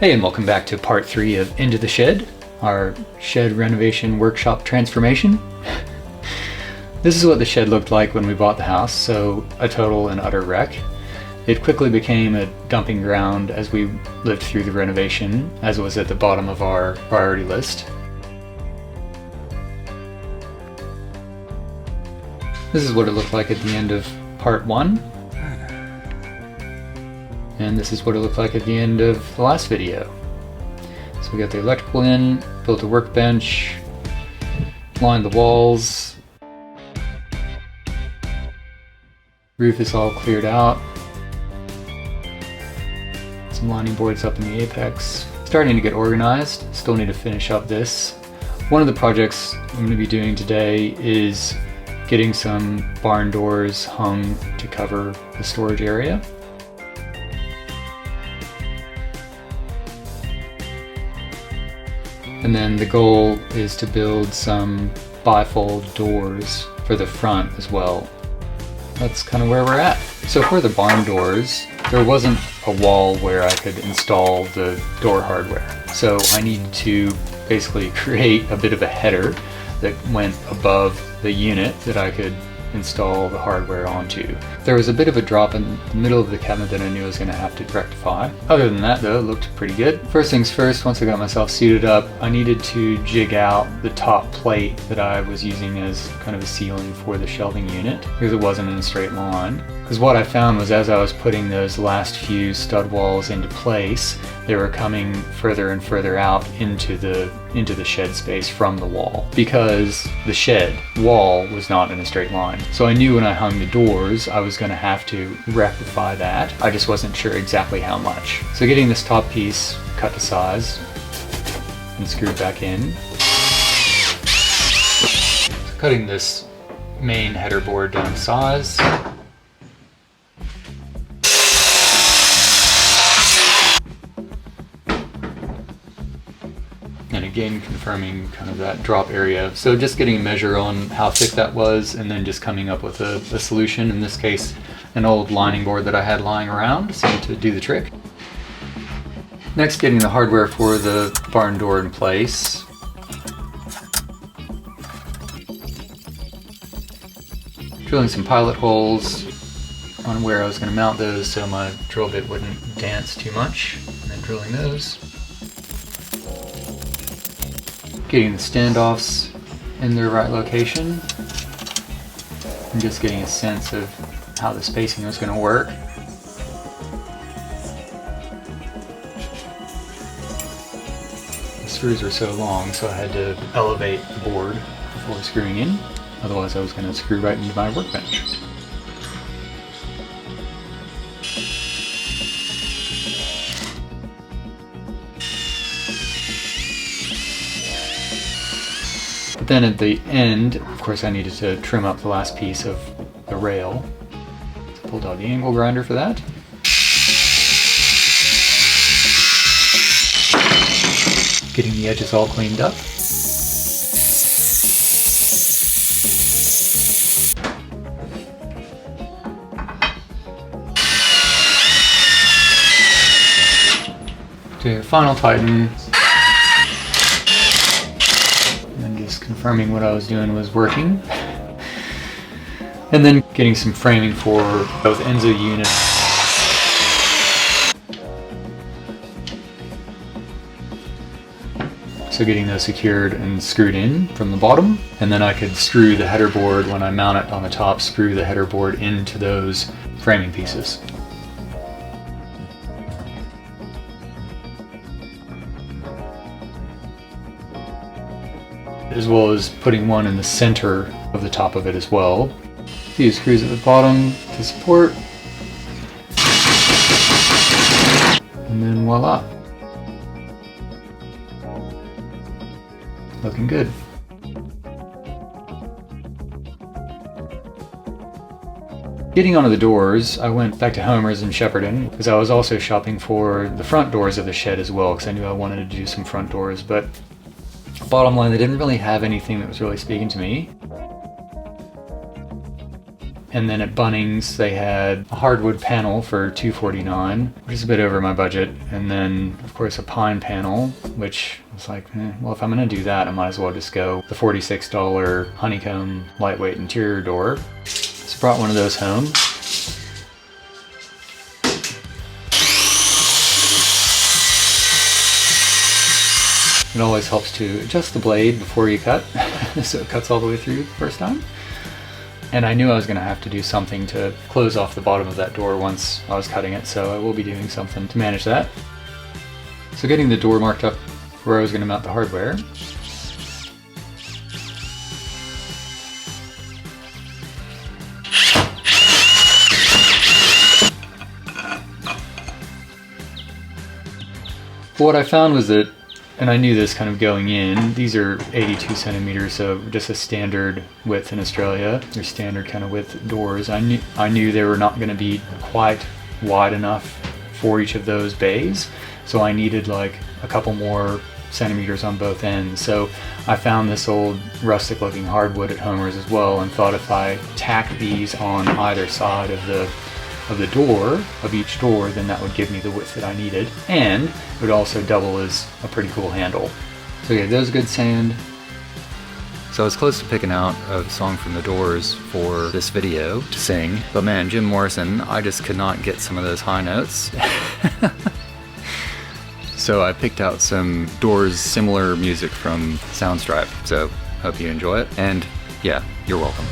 Hey, and welcome back to part 3 of Into the Shed, our shed renovation workshop transformation. This is what the shed looked like when we bought the house, so a total and utter wreck. It quickly became a dumping ground as we lived through the renovation, as it was at the bottom of our priority list. This is what it looked like at the end of part 1. And this is what it looked like at the end of the last video. So we got the electrical in, built a workbench, lined the walls, roof is all cleared out, some lining boards up in the apex. Starting to get organized, still need to finish up this. One of the projects I'm going to be doing today is getting some barn doors hung to cover the storage area. And then the goal is to build some bifold doors for the front as well. That's kind of where we're at. So for the barn doors, there wasn't a wall where I could install the door hardware. So I needed to basically create a bit of a header that went above the unit that I could install the hardware onto. There was a bit of a drop in the middle of the cabinet that I knew I was going to have to rectify. Other than that though, it looked pretty good. First things first, once I got myself suited up, I needed to jig out the top plate that I was using as kind of a ceiling for the shelving unit, because it wasn't in a straight line. Because what I found was as I was putting those last few stud walls into place, they were coming further and further out into the shed space from the wall, because the shed wall was not in a straight line. So I knew when I hung the doors I was going to have to rectify that. I just wasn't sure exactly how much. So getting this top piece cut to size and screwed back in. So cutting this main header board down to size. And again, confirming kind of that drop area. So just getting a measure on how thick that was, and then just coming up with a solution. In this case, an old lining board that I had lying around seemed to do the trick. Next, getting the hardware for the barn door in place. Drilling some pilot holes on where I was going to mount those so my drill bit wouldn't dance too much, and then drilling those. Getting the standoffs in their right location, and just getting a sense of how the spacing was going to work. The screws were so long, so I had to elevate the board before screwing in, otherwise I was going to screw right into my workbench. But then at the end, of course, I needed to trim up the last piece of the rail. So pulled out the angle grinder for that. Getting the edges all cleaned up. To final tighten. Confirming what I was doing was working. And then getting some framing for both ends of the unit. So getting those secured and screwed in from the bottom. And then I could screw the header board when I mount it on the top, screw the header board into those framing pieces. As well as putting one in the center of the top of it as well. A few screws at the bottom to support. And then voila. Looking good. Getting onto the doors, I went back to Homer's in Shepparton because I was also shopping for the front doors of the shed as well, because I knew I wanted to do some front doors, but bottom line, they didn't really have anything that was really speaking to me. And then at Bunnings, they had a hardwood panel for $249, which is a bit over my budget. And then, of course, a pine panel, which was like, well, if I'm gonna do that, I might as well just go the $46 honeycomb lightweight interior door. So brought one of those home. It always helps to adjust the blade before you cut, so it cuts all the way through the first time. And I knew I was going to have to do something to close off the bottom of that door once I was cutting it, so I will be doing something to manage that. So getting the door marked up where I was going to mount the hardware. What I found was that, and I knew this kind of going in, these are 82 centimeters, so just a standard width in Australia. They're standard kind of width doors. I knew they were not going to be quite wide enough for each of those bays, so I needed like a couple more centimeters on both ends. So I found this old rustic looking hardwood at Homer's as well, and thought if I tacked these on either side of the door, of each door, then that would give me the width that I needed, and it would also double as a pretty cool handle. So yeah, those good sand. So I was close to picking out a song from the Doors for this video to sing, but man, Jim Morrison, I just could not get some of those high notes. So I picked out some Doors similar music from Soundstripe, so hope you enjoy it, and yeah, you're welcome.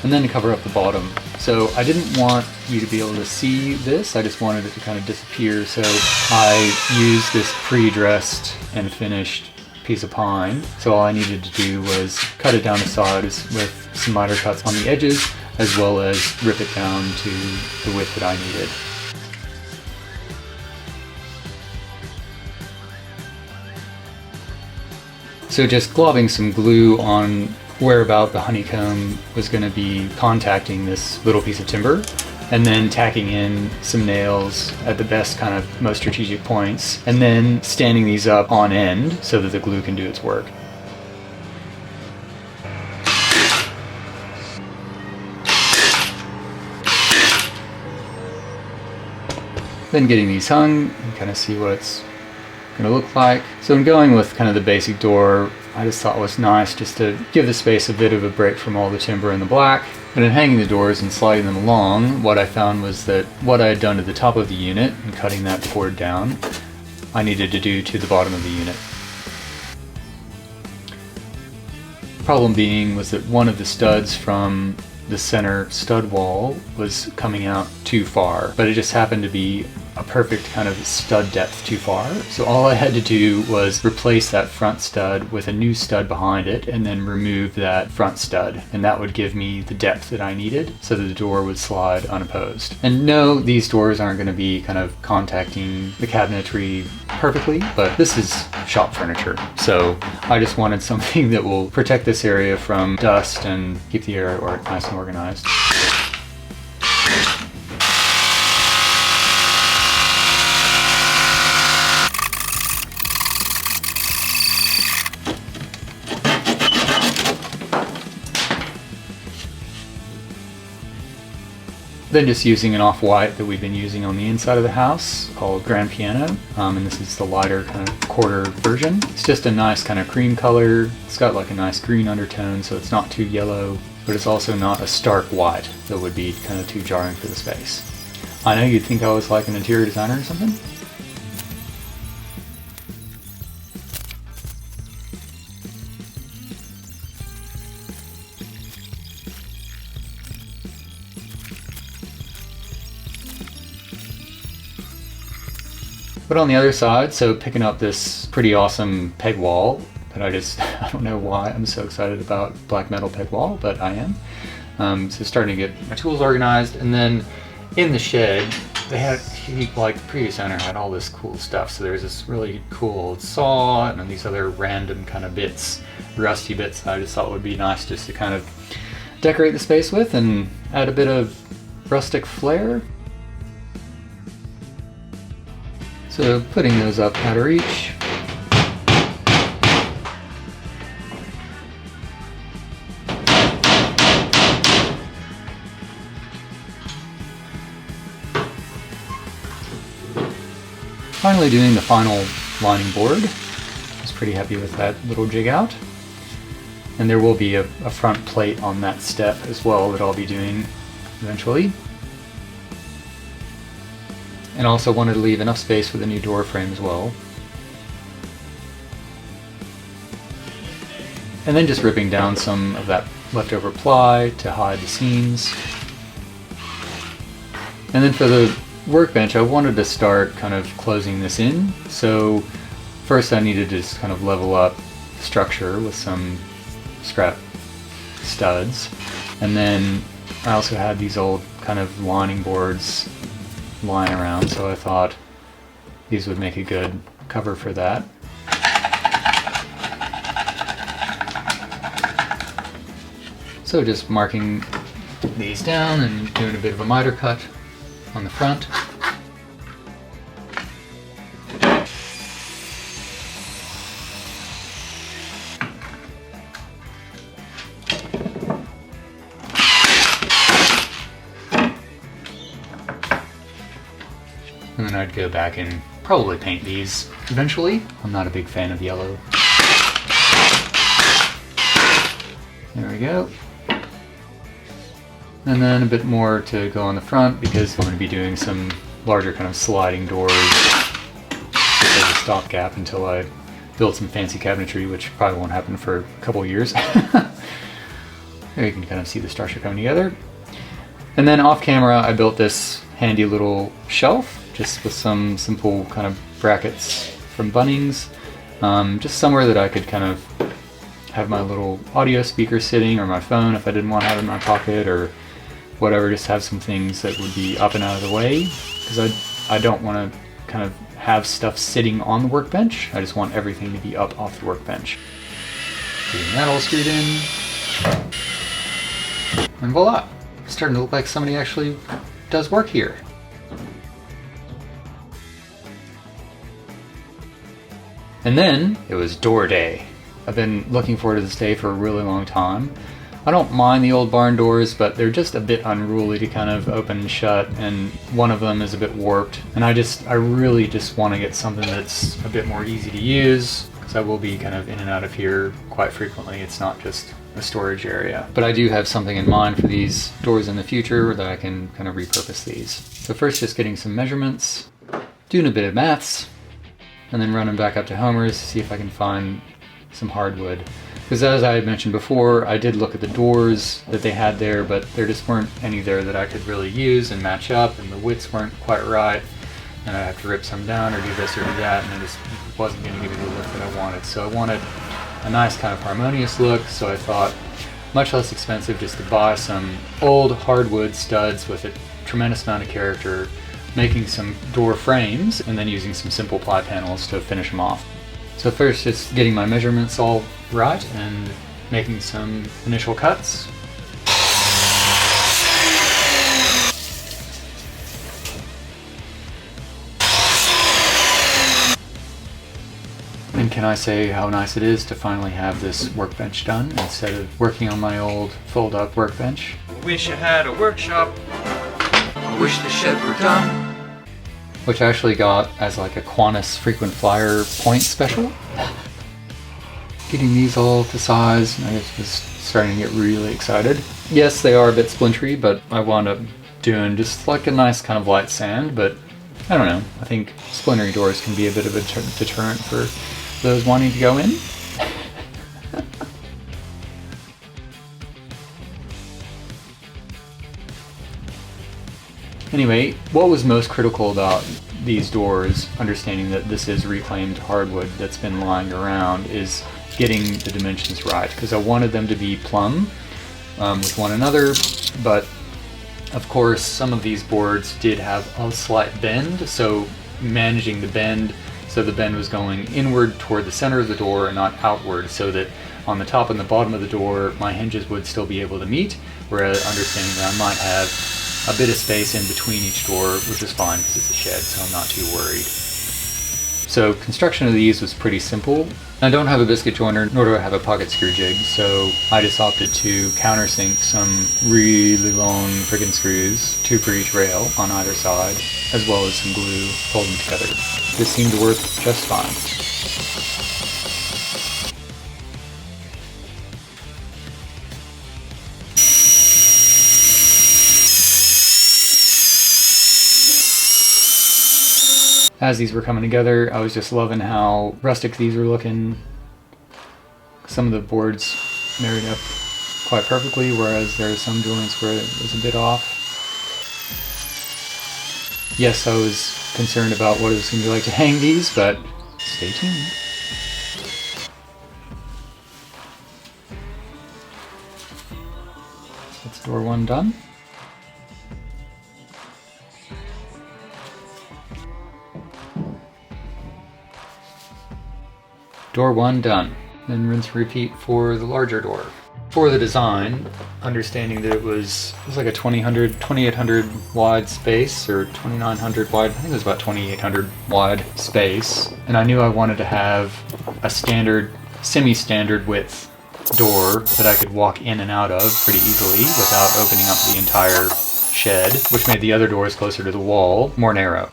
And then to cover up the bottom. So I didn't want you to be able to see this, I just wanted it to kind of disappear, so I used this pre-dressed and finished piece of pine. So all I needed to do was cut it down the sides with some miter cuts on the edges, as well as rip it down to the width that I needed. So just globbing some glue on where about the honeycomb was going to be contacting this little piece of timber, and then tacking in some nails at the best kind of most strategic points, and then standing these up on end so that the glue can do its work. Then getting these hung, you kind of see what it's going to look like. So in going with kind of the basic door, I just thought it was nice just to give the space a bit of a break from all the timber and the black. But in hanging the doors and sliding them along, what I found was that what I had done to the top of the unit and cutting that board down, I needed to do to the bottom of the unit. The problem being was that one of the studs from the center stud wall was coming out too far, but it just happened to be a perfect kind of stud depth too far. So all I had to do was replace that front stud with a new stud behind it, and then remove that front stud, and that would give me the depth that I needed so that the door would slide unopposed. And no, these doors aren't going to be kind of contacting the cabinetry perfectly, but this is shop furniture, so I just wanted something that will protect this area from dust and keep the area nice and organized. Then just using an off-white that we've been using on the inside of the house called Grand Piano, and this is the lighter kind of quarter version. It's just a nice kind of cream color. It's got like a nice green undertone, so it's not too yellow, but it's also not a stark white that would be kind of too jarring for the space. I know you'd think I was like an interior designer or something. But on the other side, so picking up this pretty awesome peg wall that I don't know why I'm so excited about black metal peg wall, but I am. So starting to get my tools organized, and then in the shed, like the previous owner had all this cool stuff. So there's this really cool saw and then these other random kind of bits, rusty bits that I just thought would be nice just to kind of decorate the space with and add a bit of rustic flair. So putting those up out of reach. finally doing the final lining board. I was pretty happy with that little jig out. And there will be a front plate on that step as well that I'll be doing eventually. And also wanted to leave enough space for the new door frame as well. And then just ripping down some of that leftover ply to hide the seams. And then for the workbench, I wanted to start kind of closing this in. So first I needed to just kind of level up the structure with some scrap studs. And then I also had these old kind of lining boards lying around, so I thought these would make a good cover for that. So just marking these down and doing a bit of a miter cut on the front. And then I'd go back and probably paint these eventually. I'm not a big fan of yellow. There we go. And then a bit more to go on the front because I'm going to be doing some larger kind of sliding doors just as a stopgap until I build some fancy cabinetry, which probably won't happen for a couple of years. There you can kind of see the structure coming together. And then off camera I built this handy little shelf just with some simple kind of brackets from Bunnings. Just somewhere that I could kind of have my little audio speaker sitting, or my phone if I didn't want to have it in my pocket, or whatever, just have some things that would be up and out of the way, because I don't want to kind of have stuff sitting on the workbench. I just want everything to be up off the workbench. Getting that all screwed in. And voila! It's starting to look like somebody actually does work here. And then it was door day. I've been looking forward to this day for a really long time. I don't mind the old barn doors, but they're just a bit unruly to kind of open and shut, and one of them is a bit warped. And I really just want to get something that's a bit more easy to use, because I will be kind of in and out of here quite frequently. It's not just a storage area. But I do have something in mind for these doors in the future that I can kind of repurpose these. So first just getting some measurements, doing a bit of maths, and then running back up to Homer's to see if I can find some hardwood. Because as I had mentioned before, I did look at the doors that they had there, but there just weren't any there that I could really use and match up, and the widths weren't quite right, and I have to rip some down or do this or do that, and it just wasn't going to give me the look that I wanted. So I wanted a nice kind of harmonious look, so I thought much less expensive just to buy some old hardwood studs with a tremendous amount of character, making some door frames, and then using some simple ply panels to finish them off. So first just getting my measurements all right and making some initial cuts. And can I say how nice it is to finally have this workbench done instead of working on my old fold-up workbench. Wish I had a workshop. I wish the shed were done. Which I actually got as like a Qantas frequent flyer point special. Getting these all to size, and I was starting to get really excited. Yes, they are a bit splintery, but I wound up doing just like a nice kind of light sand, but I don't know. I think splintery doors can be a bit of a deterrent for those wanting to go in. Anyway, what was most critical about these doors, understanding that this is reclaimed hardwood that's been lying around, is getting the dimensions right, because I wanted them to be plumb with one another, but of course some of these boards did have a slight bend, so managing the bend so the bend was going inward toward the center of the door and not outward, so that on the top and the bottom of the door my hinges would still be able to meet, whereas understanding that I might have a bit of space in between each door, which is fine because it's a shed, so I'm not too worried. So construction of these was pretty simple. I don't have a biscuit joiner, nor do I have a pocket screw jig, so I just opted to countersink some really long friggin' screws, 2 for each rail on either side, as well as some glue to hold them together. This seemed to work just fine. As these were coming together, I was just loving how rustic these were looking. Some of the boards married up quite perfectly, whereas there are some joints where it was a bit off. Yes, I was concerned about what it was going to be like to hang these, but stay tuned. That's door 1 done. Door 1 done. Then rinse and repeat for the larger door. For the design, understanding that it was like a 2800 wide space, or 2900 wide, I think it was about 2800 wide space. And I knew I wanted to have a standard, semi-standard width door that I could walk in and out of pretty easily without opening up the entire shed, which made the other doors closer to the wall more narrow.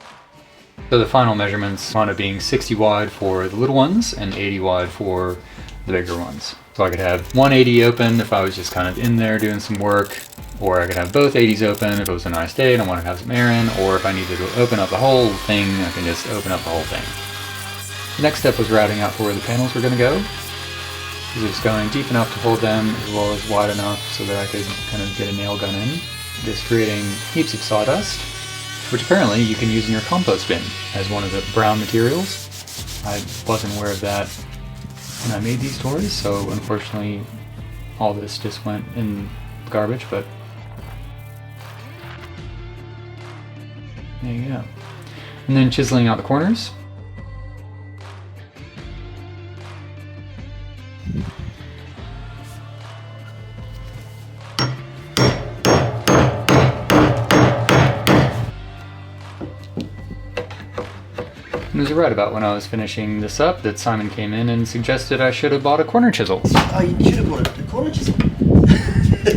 So the final measurements wound up being 60 wide for the little ones and 80 wide for the bigger ones. So I could have 180 open if I was just kind of in there doing some work, or I could have both 80s open if it was a nice day and I wanted to have some air in, or if I needed to open up the whole thing, I can just open up the whole thing. The next step was routing out for where the panels were going to go. It was going deep enough to hold them as well as wide enough so that I could kind of get a nail gun in, just creating heaps of sawdust, which apparently you can use in your compost bin as one of the brown materials. I wasn't aware of that when I made these doors, so unfortunately all this just went in the garbage, but there you go. And then chiseling out the corners. It was right about when I was finishing this up that Simon came in and suggested I should have bought a corner chisel. Oh, you should have bought a corner chisel.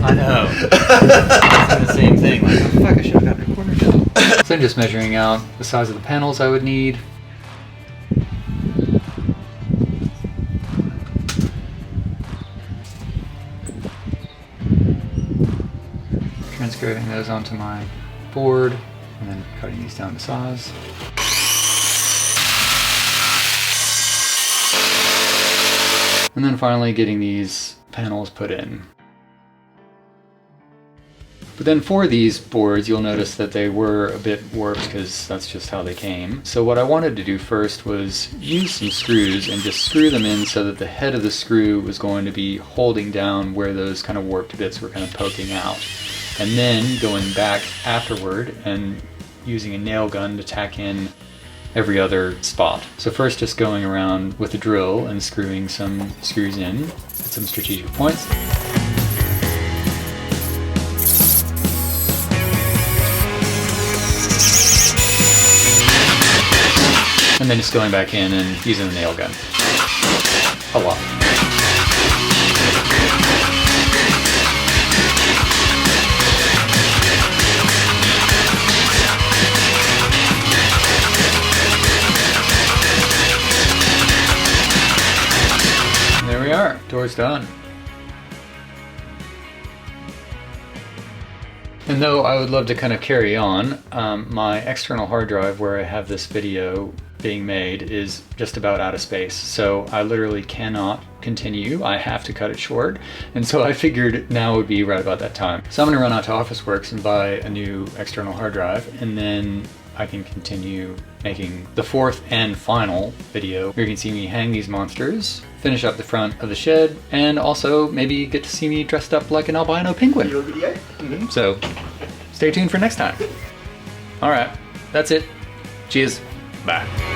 I know. It's the same thing. Like, oh, fuck, I should have gotten a corner chisel. So I'm just measuring out the size of the panels I would need. Transcribing those onto my board and then cutting these down to size. And then finally getting these panels put in. But then for these boards, you'll notice that they were a bit warped because that's just how they came. So what I wanted to do first was use some screws and just screw them in so that the head of the screw was going to be holding down where those kind of warped bits were kind of poking out. And then going back afterward and using a nail gun to tack in every other spot. So first just going around with a drill and screwing some screws in at some strategic points. And then just going back in and using the nail gun. A lot. There we are, door's done. And though I would love to kind of carry on, my external hard drive where I have this video being made is just about out of space. So I literally cannot continue. I have to cut it short. And so I figured now would be right about that time. So I'm gonna run out to Officeworks and buy a new external hard drive, and then I can continue making the fourth and final video where you can see me hang these monsters, finish up the front of the shed, and also maybe get to see me dressed up like an albino penguin. Your video? So stay tuned for next time. All right, that's it. Cheers. Bye.